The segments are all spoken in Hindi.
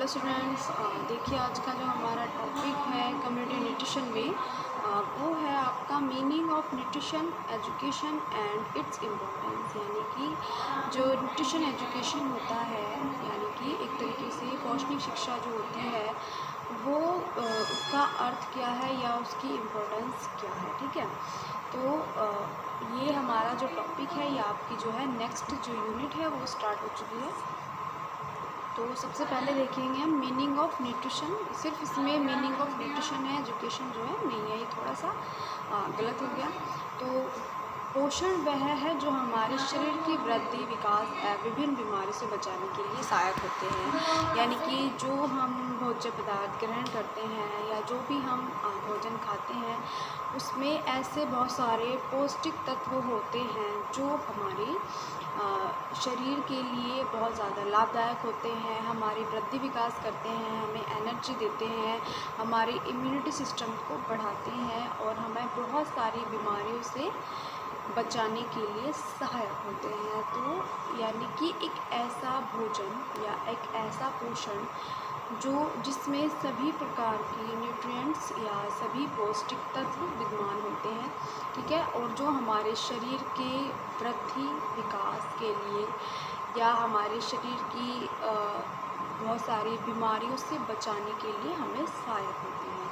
हेलो स्टूडेंट्स, देखिए आज का जो हमारा टॉपिक है कम्युनिटी न्यूट्रिशन में वो है आपका meaning of nutrition education and its importance. यानी कि जो न्यूट्रिशन एजुकेशन होता है, यानी कि एक तरीके से पौष्टिक शिक्षा जो होती है वो उसका अर्थ क्या है या उसकी इम्पोर्टेंस क्या है। ठीक है, तो ये हमारा जो टॉपिक है ये आपकी जो है नेक्स्ट जो यूनिट है वो स्टार्ट हो चुकी है। तो सबसे पहले देखेंगे हम मीनिंग ऑफ न्यूट्रिशन। सिर्फ इसमें मीनिंग ऑफ न्यूट्रिशन है, एजुकेशन जो है नहीं है, ये थोड़ा सा गलत हो गया। तो पोषण वह है जो हमारे शरीर की वृद्धि विकास विभिन्न बीमारियों से बचाने के लिए सहायक होते हैं। यानी कि जो हम भोज्य पदार्थ ग्रहण करते हैं या जो भी हम भोजन खाते हैं उसमें ऐसे बहुत सारे पौष्टिक तत्व होते हैं जो हमारे शरीर के लिए बहुत ज़्यादा लाभदायक होते हैं, हमारी वृद्धि विकास करते हैं, हमें एनर्जी देते हैं, हमारे इम्यूनिटी सिस्टम को बढ़ाते हैं और हमें बहुत सारी बीमारियों से बचाने के लिए सहायक होते हैं। तो यानी कि एक ऐसा भोजन या एक ऐसा पोषण जो जिसमें सभी प्रकार की न्यूट्रिएंट्स या सभी पौष्टिक तत्व विद्यमान होते हैं। ठीक है, और जो हमारे शरीर के वृद्धि विकास के लिए या हमारे शरीर की बहुत सारी बीमारियों से बचाने के लिए हमें सहायक होते हैं।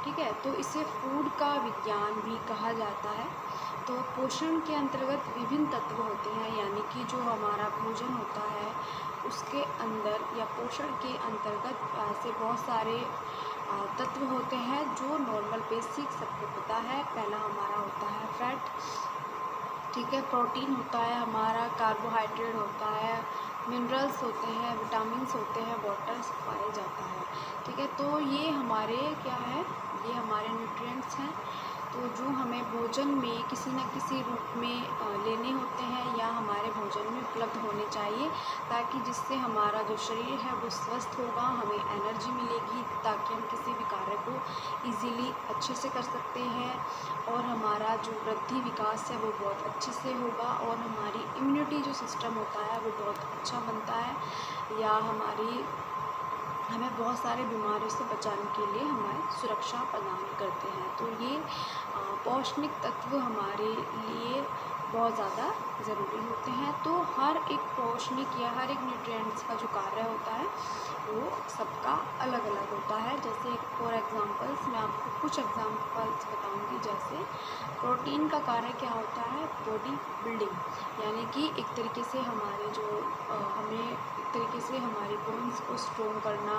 ठीक है, तो इसे फूड का विज्ञान भी कहा जाता है। तो पोषण के अंतर्गत विभिन्न तत्व होते हैं, यानी कि जो हमारा भोजन होता है उसके अंदर या पोषण के अंतर्गत ऐसे बहुत सारे तत्व होते हैं जो नॉर्मल बेसिक सबको पता है। पहला हमारा होता है फैट, ठीक है, प्रोटीन होता है हमारा, कार्बोहाइड्रेट होता है, मिनरल्स होते हैं, विटामिन्स होते हैं, वाटर्स पाया जाता है। ठीक है, तो ये हमारे क्या है, ये हमारे न्यूट्रिएंट्स हैं। तो जो हमें भोजन में किसी न किसी रूप में लेने होते हैं या हमारे भोजन में उपलब्ध होने चाहिए, ताकि जिससे हमारा जो शरीर है वो स्वस्थ होगा, हमें एनर्जी मिलेगी ताकि हम किसी भी कार्य को इजीली अच्छे से कर सकते हैं और हमारा जो वृद्धि विकास है वो बहुत अच्छे से होगा और हमारी इम्यूनिटी जो सिस्टम होता है वो बहुत अच्छा बनता है या हमें बहुत सारे बीमारियों से बचाने के लिए हमें सुरक्षा प्रदान करते हैं। तो ये पौष्टिक तत्व हमारे लिए बहुत ज़्यादा ज़रूरी होते हैं। तो हर एक पौष्टिक या हर एक न्यूट्रिएंट्स का जो कार्य होता है वो सबका अलग अलग होता है। जैसे फॉर एग्ज़ाम्पल्स मैं आपको कुछ एग्ज़ाम्पल्स बताऊंगी। जैसे प्रोटीन का कार्य क्या होता है, बॉडी बिल्डिंग, यानी कि एक तरीके से हमारे हमें एक तरीके से हमारी बोन्स को स्ट्रॉन्ग करना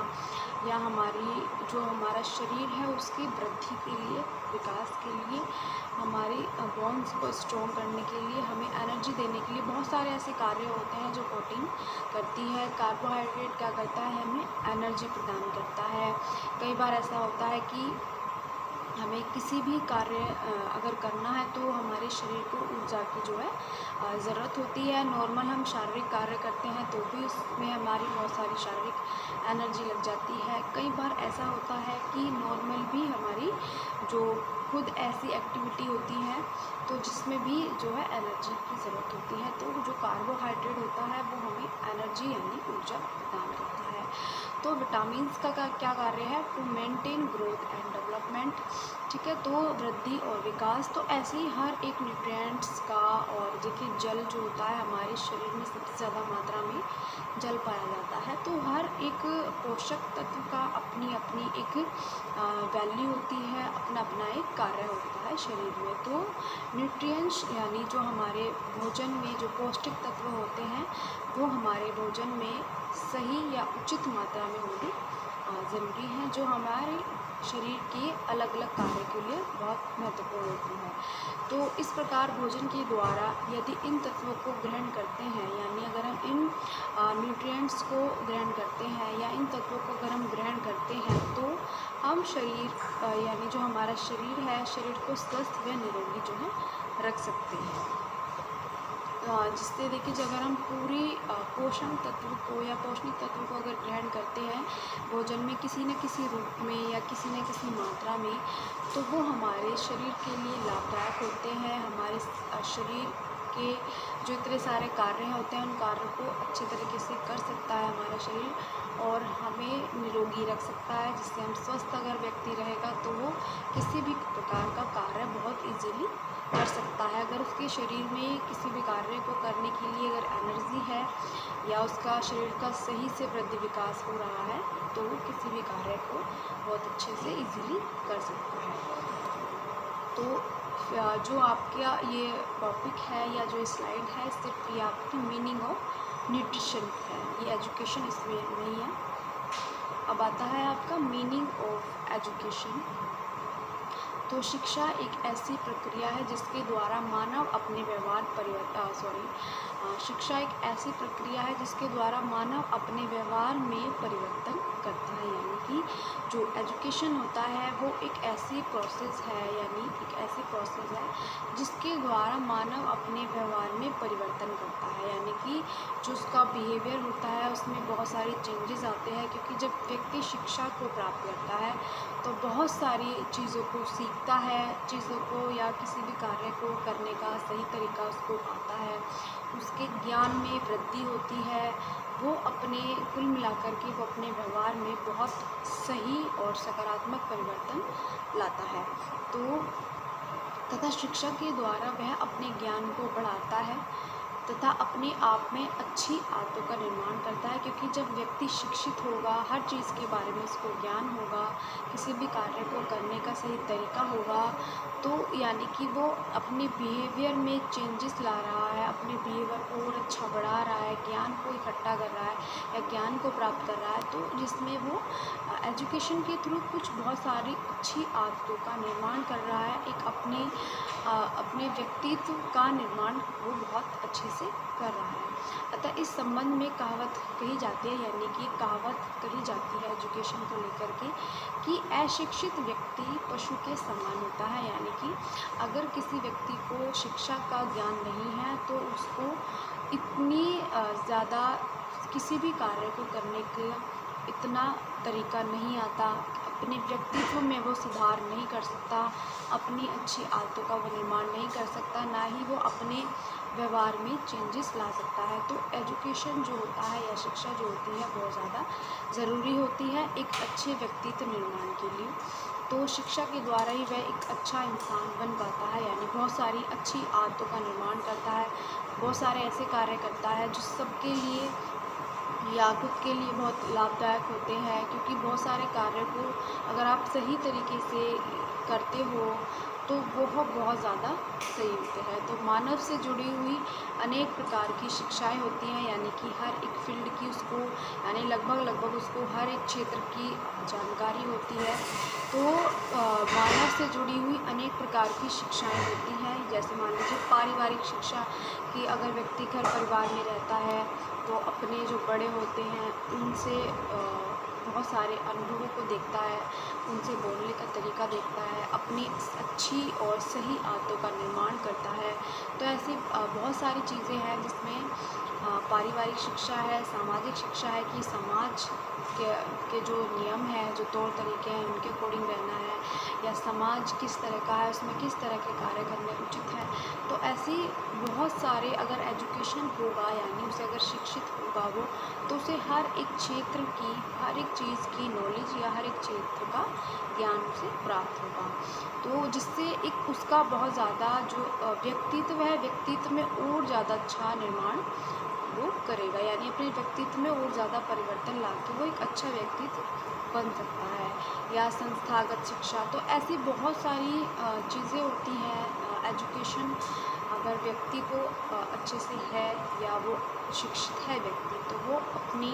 या हमारा शरीर है उसकी वृद्धि के लिए, विकास के लिए, हमारी बोन्स को स्ट्रॉन्ग करने के लिए, हमें एनर्जी देने के लिए बहुत सारे ऐसे कार्य होते हैं जो प्रोटीन करती है। कार्बोहाइड्रेट क्या करता है, हमें एनर्जी प्रदान करता है। कई बार ऐसा होता है कि हमें किसी भी कार्य अगर करना है तो हमारे शरीर को ऊर्जा की जो है ज़रूरत होती है। नॉर्मल हम शारीरिक कार्य करते हैं तो भी उसमें हमारी बहुत सारी शारीरिक एनर्जी लग जाती है। कई बार ऐसा होता है कि नॉर्मल भी हमारी जो खुद ऐसी एक्टिविटी होती है तो जिसमें भी जो है एनर्जी की ज़रूरत होती है। तो जो कार्बोहाइड्रेट होता है वो हमें एनर्जी यानी ऊर्जा प्रदान करता है। तो विटामिन्स का क्या कार्य है, to maintain growth and development. ठीक है, तो वृद्धि और विकास। तो ऐसे ही हर एक न्यूट्रिएंट्स का, और देखिए जल जो होता है हमारे शरीर में सबसे ज़्यादा मात्रा में जल पाया जाता है। तो हर एक पोषक तत्व का अपनी अपनी एक वैल्यू होती है, अपना अपना एक कार्य होता है शरीर में। तो न्यूट्रिएंट्स यानी जो हमारे भोजन में जो पौष्टिक तत्व होते हैं वो हमारे भोजन में सही या उचित मात्रा में होने ज़रूरी है, जो हमारे शरीर के अलग अलग कार्य के लिए बहुत महत्वपूर्ण होती है। तो इस प्रकार भोजन के द्वारा यदि इन तत्वों को ग्रहण करते हैं, यानी अगर हम इन न्यूट्रिएंट्स को ग्रहण करते हैं या इन तत्वों को अगर हम ग्रहण करते हैं तो हम शरीर यानी जो हमारा शरीर है, शरीर को स्वस्थ व निरोगी जो है रख सकते हैं। जिससे देखिए अगर हम पूरी पोषण तत्व को या पौष्टिक तत्व को अगर ग्रहण करते हैं भोजन में किसी न किसी रूप में या किसी न किसी मात्रा में, तो वो हमारे शरीर के लिए लाभदायक होते हैं। हमारे शरीर के जो इतने सारे कार्य होते हैं उन कार्यों को अच्छे तरीके से कर सकता है हमारा शरीर और हमें निरोगी रख सकता है, जिससे हम स्वस्थ अगर व्यक्ति रहेगा तो वो किसी भी प्रकार का कार्य बहुत इजीली कर सकता है। अगर उसके शरीर में किसी भी कार्य को करने के लिए अगर एनर्जी है या उसका शरीर का सही से वृद्धि विकास हो रहा है तो वो किसी भी कार्य को बहुत अच्छे से इजीली कर सकता है। तो जो आपका ये टॉपिक है या जो स्लाइड है सिर्फ ये आपकी मीनिंग ऑफ न्यूट्रिशन है, ये एजुकेशन इसमें नहीं है। अब आता है आपका मीनिंग ऑफ एजुकेशन। तो शिक्षा एक ऐसी प्रक्रिया है जिसके द्वारा मानव अपने शिक्षा एक ऐसी प्रक्रिया है जिसके द्वारा मानव अपने व्यवहार में परिवर्तन करता है। यानी कि जो एजुकेशन होता है वो एक ऐसी प्रोसेस है, यानी एक ऐसी प्रोसेस है जिसके द्वारा मानव अपने व्यवहार में परिवर्तन करता है। यानी कि जो उसका बिहेवियर होता है उसमें बहुत सारे चेंजेस आते हैं, क्योंकि जब व्यक्ति शिक्षा को प्राप्त करता है तो बहुत सारी चीज़ों को सीखता है, चीज़ों को या किसी भी कार्य को करने का सही तरीका उसको आता है, उसके ज्ञान में वृद्धि होती है, वो अपने कुल मिलाकर के वो अपने व्यवहार में बहुत सही और सकारात्मक परिवर्तन लाता है। तो तथा शिक्षा के द्वारा वह अपने ज्ञान को बढ़ाता है तथा अपने आप में अच्छी आदतों का निर्माण करता है, क्योंकि जब व्यक्ति शिक्षित होगा, हर चीज़ के बारे में उसको ज्ञान होगा, किसी भी कार्य को करने का सही तरीका होगा, तो यानी कि वो अपने बिहेवियर में चेंजेस ला रहा है, अपने बिहेवियर को और अच्छा बढ़ा रहा है, ज्ञान को इकट्ठा कर रहा है या ज्ञान को प्राप्त कर रहा है, तो जिसमें वो एजुकेशन के थ्रू कुछ बहुत सारी अच्छी आदतों का निर्माण कर रहा है, एक अपने व्यक्तित्व का निर्माण वो बहुत अच्छे से कर रहा है। अतः इस संबंध में कहावत कही जाती है, यानी कि कहावत कही जाती है एजुकेशन को लेकर के कि अशिक्षित व्यक्ति पशु के समान होता है। यानी कि अगर किसी व्यक्ति को शिक्षा का ज्ञान नहीं है तो उसको इतनी ज़्यादा किसी भी कार्य को करने का इतना तरीका नहीं आता, अपने व्यक्तित्व में वो सुधार नहीं कर सकता, अपनी अच्छी आदतों का वो निर्माण नहीं कर सकता, ना ही वो अपने व्यवहार में चेंजेस ला सकता है। तो एजुकेशन जो होता है या शिक्षा जो होती है बहुत ज़्यादा ज़रूरी होती है एक अच्छे व्यक्तित्व निर्माण के लिए। तो शिक्षा के द्वारा ही वह एक अच्छा इंसान बन पाता है, यानी बहुत सारी अच्छी आदतों का निर्माण करता है, बहुत सारे ऐसे कार्य करता है जो सबके लिए या खुद के लिए बहुत लाभदायक होते हैं, क्योंकि बहुत सारे कार्य को अगर आप सही तरीके से करते हो तो वह बहुत ज़्यादा सही होते हैं। तो मानव से जुड़ी हुई अनेक प्रकार की शिक्षाएं होती हैं, यानी कि हर एक फील्ड की उसको यानी लगभग उसको हर एक क्षेत्र की जानकारी होती है। तो मानव से जुड़ी हुई अनेक प्रकार की शिक्षाएं होती हैं, जैसे मान लीजिए पारिवारिक शिक्षा कि अगर व्यक्ति घर परिवार में रहता है तो अपने जो बड़े होते हैं उनसे बहुत सारे अनुभवों को देखता है, उनसे बोलने का तरीका देखता है, अपनी अच्छी और सही आदतों का निर्माण करता है। तो ऐसी बहुत सारी चीज़ें हैं जिसमें पारिवारिक शिक्षा है, सामाजिक शिक्षा है कि समाज के जो नियम हैं, जो तौर तरीके हैं उनके अकॉर्डिंग रहना है, या समाज किस तरह का है उसमें किस तरह के कार्य करने उचित है। तो ऐसी बहुत सारे अगर एजुकेशन होगा यानी उसे अगर शिक्षित होगा वो, तो उसे हर एक क्षेत्र की हर एक चीज़ की नॉलेज या हर एक क्षेत्र का ज्ञान उसे प्राप्त होगा। तो जिससे एक उसका बहुत ज़्यादा जो व्यक्तित्व है, व्यक्तित्व में और ज़्यादा अच्छा निर्माण वो करेगा, यानी अपने व्यक्तित्व में और ज़्यादा परिवर्तन ला के वो एक अच्छा व्यक्तित्व बन सकता है। या संस्थागत शिक्षा, तो ऐसी बहुत सारी चीज़ें होती हैं। एजुकेशन अगर व्यक्ति को अच्छे से है या वो शिक्षित है व्यक्ति, तो वो अपनी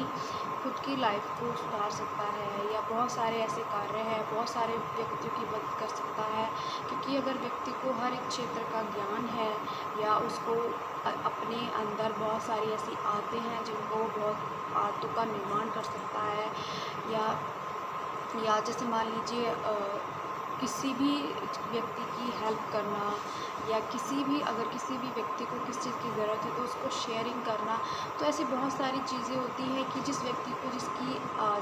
खुद की लाइफ को सुधार सकता है, या बहुत सारे ऐसे कार्य हैं, बहुत सारे व्यक्तियों की मदद कर सकता है, क्योंकि अगर व्यक्ति को हर एक क्षेत्र का ज्ञान है या उसको अपने अंदर बहुत सारी ऐसी आदतें हैं जिनको वो बहुत आदतों का निर्माण कर सकता है, या जैसे मान लीजिए किसी भी व्यक्ति की हेल्प करना, या किसी भी अगर किसी भी व्यक्ति को किस चीज़ की ज़रूरत है तो उसको शेयरिंग करना। तो ऐसी बहुत सारी चीज़ें होती हैं कि जिस व्यक्ति को जिसकी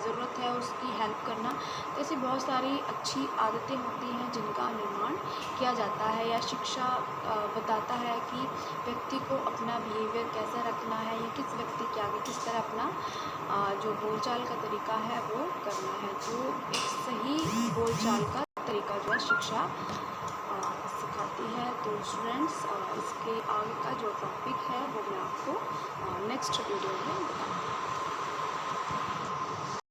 ज़रूरत है उसकी हेल्प करना। तो ऐसी बहुत सारी अच्छी आदतें होती हैं जिनका निर्माण किया जाता है, या शिक्षा बताता है कि व्यक्ति को अपना बिहेवियर कैसा रखना है, या किस व्यक्ति के आगे किस तरह अपना जो बोलचाल का तरीका है वो करना है। तो एक सही बोलचाल का तरीका जो है शिक्षा सिखाती है। तो स्टूडेंट्स इसके आगे का जो टॉपिक है वो मैं आपको नेक्स्ट वीडियो में बताऊँगी।